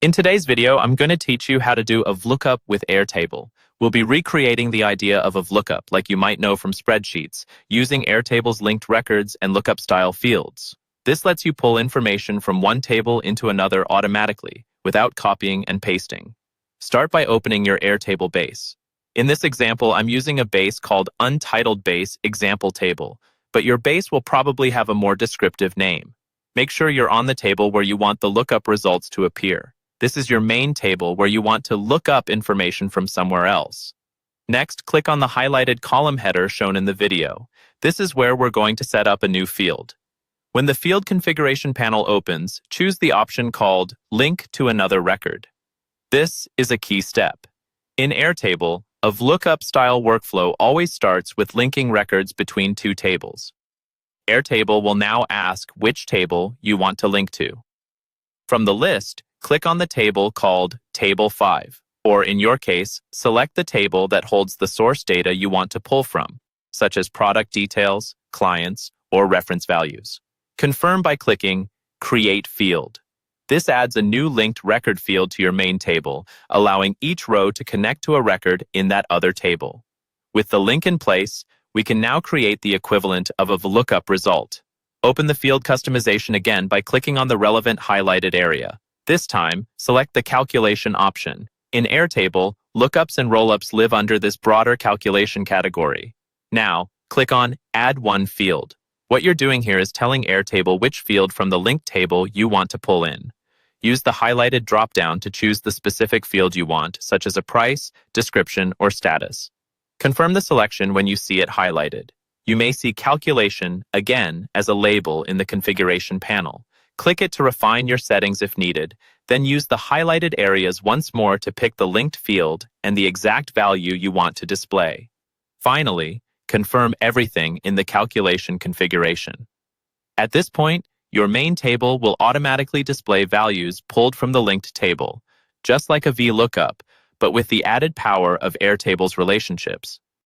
In today's video, I'm going to teach you how to do a Vlookup with Airtable. We'll be recreating the idea of a Vlookup, like you might know from spreadsheets, using Airtable's linked records and lookup-style fields. This lets you pull information from one table into another automatically, without copying and pasting. Start by opening your Airtable base. In this example, I'm using a base called Untitled Base Example Table, but your base will probably have a more descriptive name. Make sure you're on the table where you want the lookup results to appear. This is your main table where you want to look up information from somewhere else. Next, click on the highlighted column header shown in the video. This is where we're going to set up a new field. When the field configuration panel opens, choose the option called Link to Another Record. This is a key step. In Airtable, a Vlookup-style workflow always starts with linking records between two tables. Airtable will now ask which table you want to link to. From the list, click on the table called Table 5, or in your case, select the table that holds the source data you want to pull from, such as product details, clients, or reference values. Confirm by clicking Create Field. This adds a new linked record field to your main table, allowing each row to connect to a record in that other table. With the link in place, we can now create the equivalent of a Vlookup result. Open the field customization again by clicking on the relevant highlighted area. This time, select the Calculation option. In Airtable, lookups and rollups live under this broader calculation category. Now, click on Add One Field. What you're doing here is telling Airtable which field from the linked table you want to pull in. Use the highlighted dropdown to choose the specific field you want, such as a price, description, or status. Confirm the selection when you see it highlighted. You may see Calculation, again, as a label in the configuration panel. Click it to refine your settings if needed, then use the highlighted areas once more to pick the linked field and the exact value you want to display. Finally, confirm everything in the calculation configuration. At this point, your main table will automatically display values pulled from the linked table, just like a VLOOKUP, but with the added power of Airtable's relationships.